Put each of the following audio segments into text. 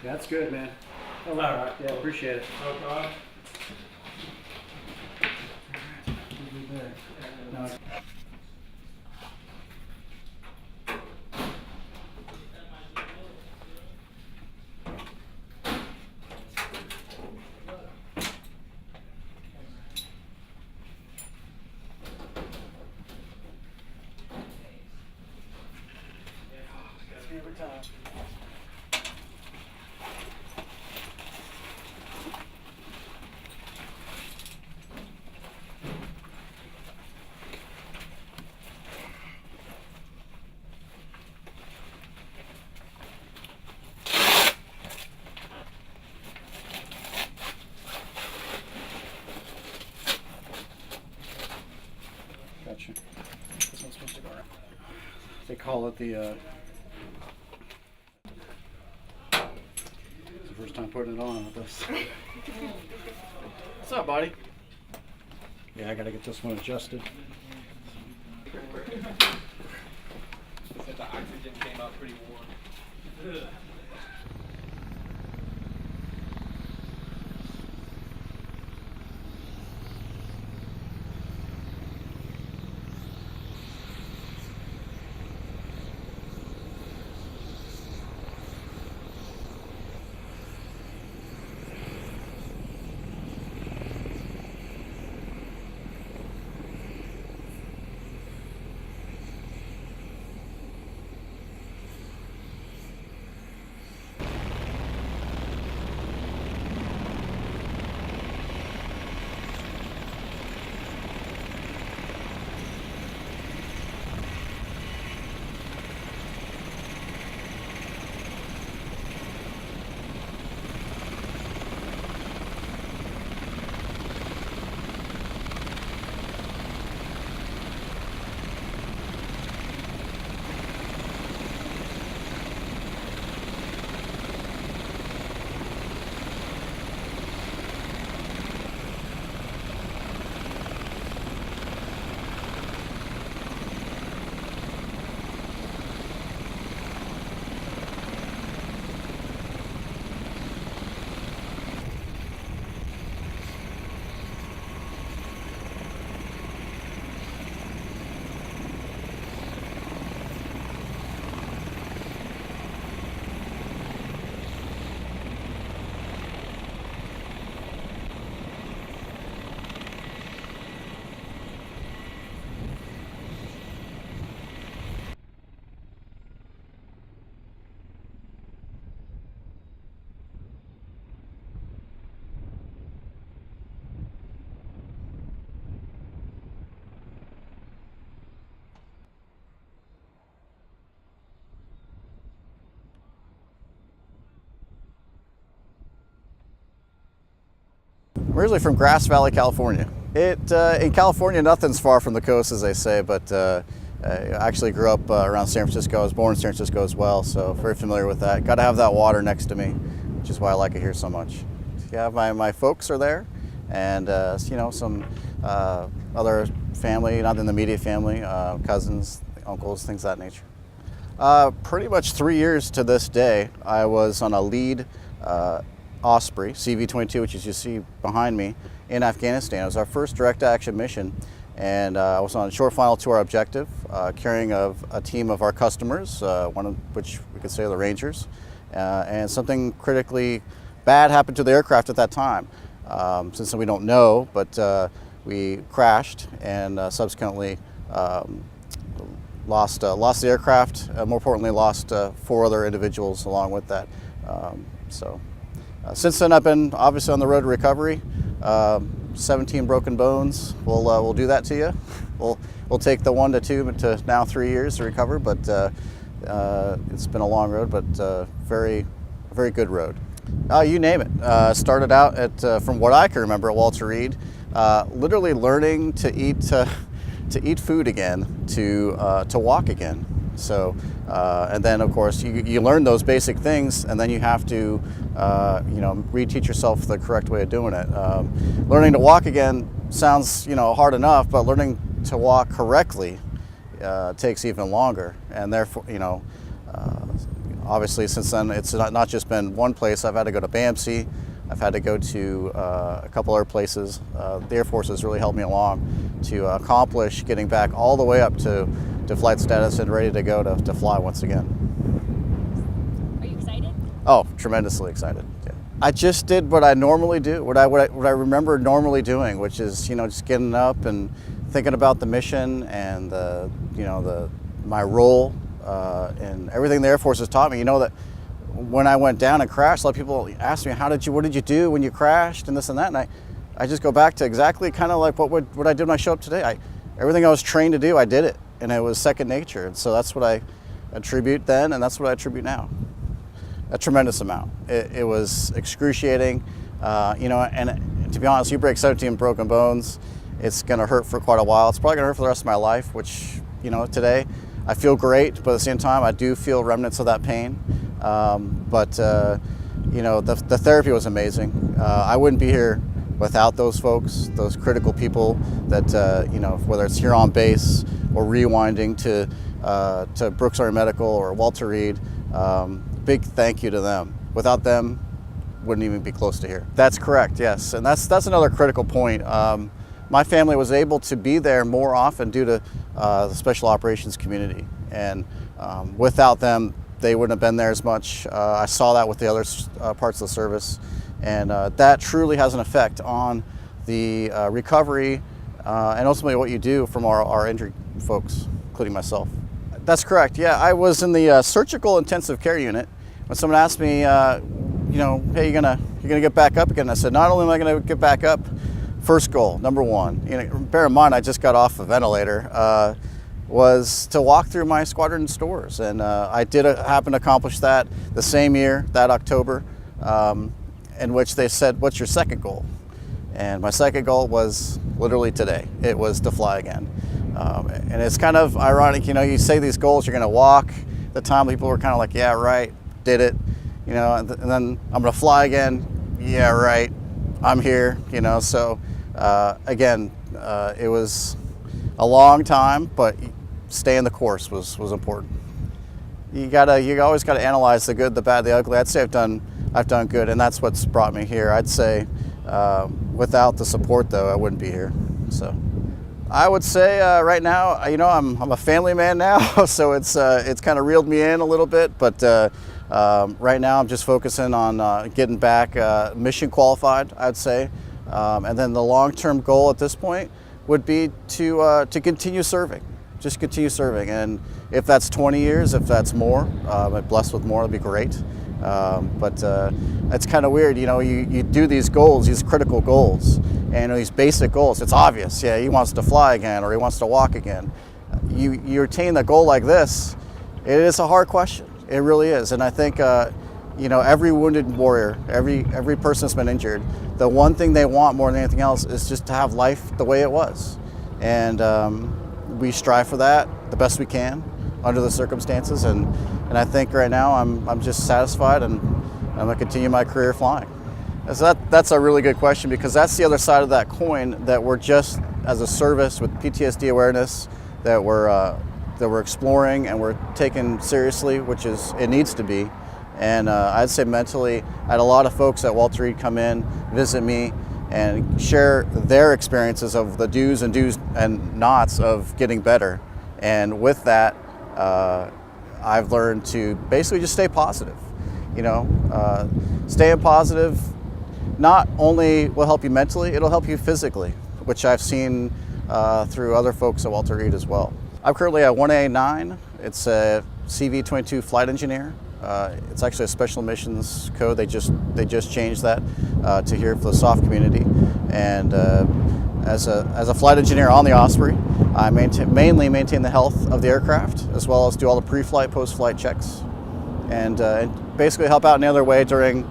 That's good, man. Oh, all right. Yeah, appreciate it. No problem. No. Every time. Gotcha. This one's supposed to go around. They call it the it's the first time putting it on with this. What's up, buddy? Yeah, I gotta get this one adjusted. Said the oxygen came out pretty warm. I'm originally from Grass Valley, California. In California, nothing's far from the coast, as they say, but I actually grew up around San Francisco. I was born in San Francisco as well, so very familiar with that. Got to have that water next to me, which is why I like it here so much. Yeah, my folks are there, and you know, some other family, not in the immediate family, cousins, uncles, things of that nature. Pretty much 3 years to this day, I was on a lead Osprey, CV-22, which is you see behind me, in Afghanistan. It was our first direct action mission, and I was on a short final to our objective, carrying a team of our customers, one of which we could say are the Rangers, and something critically bad happened to the aircraft at that time. Since we don't know, but we crashed and subsequently lost the aircraft. More importantly, lost 4 other individuals along with that. Since then, I've been obviously on the road to recovery. 17 broken bones. We'll do that to you. We'll take the 1 to 2 to now 3 years to recover, but it's been a long road, but very good road. You name it. Started out at, from what I can remember, at Walter Reed, literally learning to eat food again, to walk again. So, and then of course you learn those basic things, and then you have to, you know, reteach yourself the correct way of doing it. Learning to walk again sounds, you know, hard enough, but learning to walk correctly takes even longer, and therefore, you know, Obviously, since then, it's not just been one place. I've had to go to BAMC. I've had to go to a couple other places. The Air Force has really helped me along to accomplish getting back all the way up to flight status and ready to go to fly once again. Are you excited? Oh, tremendously excited. Yeah. I just did what I normally do, what I remember normally doing, which is, you know, just getting up and thinking about the mission and my role and everything the Air Force has taught me. You know that when I went down and crashed, a lot of people ask me, what did you do when you crashed and this and that, and I just go back to exactly kind of like what I did when I showed up today. Everything I was trained to do, I did it, and it was second nature, and so that's what I attribute then, and that's what I attribute now. A tremendous amount. It was excruciating, and to be honest, you break 17 broken bones, it's gonna hurt for quite a while. It's probably gonna hurt for the rest of my life, which, you know, today I feel great, but at the same time, I do feel remnants of that pain. The therapy was amazing. I wouldn't be here without those folks, those critical people that, whether it's here on base or rewinding to Brooks Army Medical or Walter Reed, big thank you to them. Without them, wouldn't even be close to here. That's correct, yes. And that's another critical point. My family was able to be there more often due to the special operations community. And without them, they wouldn't have been there as much. I saw that with the other parts of the service. And that truly has an effect on the recovery and ultimately what you do from our injured folks, including myself. That's correct, yeah. I was in the surgical intensive care unit. When someone asked me, hey, you're gonna get back up again? I said, not only am I gonna get back up, first goal, number one, bear in mind I just got off a ventilator, was to walk through my squadron stores. And I did happen to accomplish that the same year, that October, in which they said, what's your second goal? And my second goal was literally today. It was to fly again. And it's kind of ironic, you say these goals, you're gonna walk. At the time, people were kind of like, yeah, right, did it. And then I'm gonna fly again, yeah, right, I'm here, So again, it was a long time, but staying the course was important. You always gotta analyze the good, the bad, the ugly. I'd say I've done good, and that's what's brought me here. I'd say without the support, though, I wouldn't be here. So I would say right now, I'm a family man now, so it's kind of reeled me in a little bit. But right now, I'm just focusing on getting back mission qualified, I'd say, and then the long-term goal at this point would be to continue serving. Just continue serving, and if that's 20 years, if that's more, I'm blessed with more, that'd be great. But it's kind of weird, you do these goals, these critical goals, and these basic goals. It's obvious, yeah, he wants to fly again or he wants to walk again. You attain a goal like this, it is a hard question. It really is, and I think every wounded warrior, every person that's been injured, the one thing they want more than anything else is just to have life the way it was, and we strive for that the best we can under the circumstances, and I think right now I'm just satisfied, and I'm gonna continue my career flying. So that's a really good question, because that's the other side of that coin, that we're just, as a service with PTSD awareness, that we're exploring and we're taking seriously, which is, it needs to be. And I'd say mentally, I had a lot of folks at Walter Reed come in, visit me, and share their experiences of the do's and nots of getting better. And with that, I've learned to basically just stay positive. Staying positive not only will help you mentally, it'll help you physically, which I've seen through other folks at Walter Reed as well. I'm currently at 1A9. It's a CV-22 flight engineer. It's actually a special missions code. They just changed that to here for the soft community. And as a flight engineer on the Osprey, I mainly maintain the health of the aircraft, as well as do all the pre-flight, post-flight checks, and basically help out in any other way during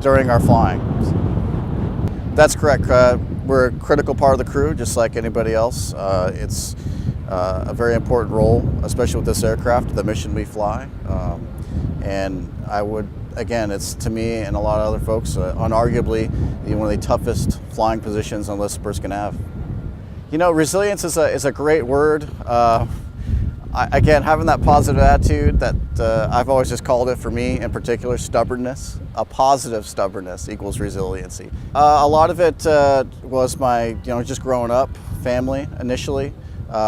our flying. That's correct. We're a critical part of the crew, just like anybody else. It's a very important role, especially with this aircraft, the mission we fly. And I would, again, it's to me and a lot of other folks, unarguably one of the toughest flying positions an enlisted person can have. Resilience is a great word. Again, having that positive attitude that I've always just called it for me in particular, stubbornness. A positive stubbornness equals resiliency. A lot of it was my, just growing up, family initially,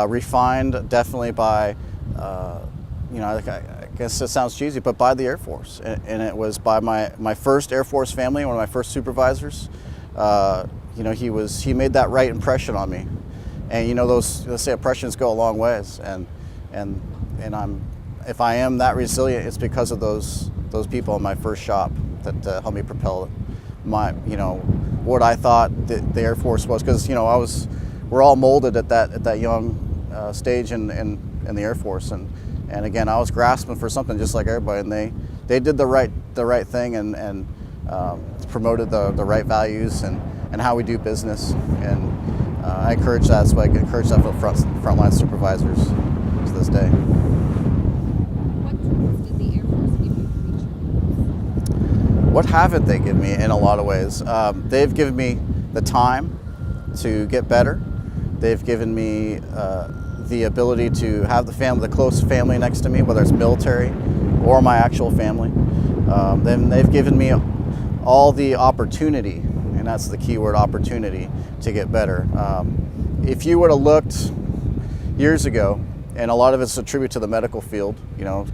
refined definitely by, I guess it sounds cheesy, but by the Air Force. And it was by my first Air Force family, one of my first supervisors. He made that right impression on me. And those, let's say, impressions go a long ways. And if I am that resilient, it's because of those people in my first shop that helped me propel what I thought the Air Force was. Because we're all molded at that young stage in the Air Force, and again, I was grasping for something just like everybody, and they did the right thing and promoted the right values and how we do business, and I encourage that. So I encourage that for frontline supervisors to this day. What tools did the Air Force give you to reach your goals? What haven't they given me in a lot of ways? They've given me the time to get better. They've given me the ability to have the close family next to me, whether it's military or my actual family. Then they've given me all the opportunity, and that's the key word, opportunity, to get better. If you would have looked years ago, and a lot of it's a tribute to the medical field,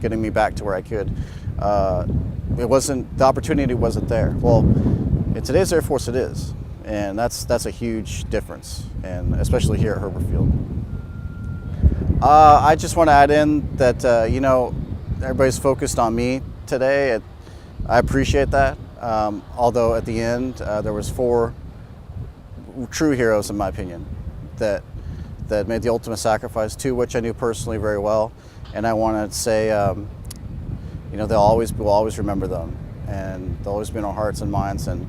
getting me back to where I could, the opportunity wasn't there. Well, in today's Air Force it is, and that's a huge difference, and especially here at Hurlburt Field. I just want to add in that everybody's focused on me today. I appreciate that. Although at the end there was 4 true heroes, in my opinion, that made the ultimate sacrifice, 2 which I knew personally very well, and I want to say, we'll always remember them, and they'll always be in our hearts and minds. And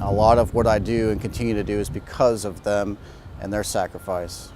a lot of what I do and continue to do is because of them and their sacrifice.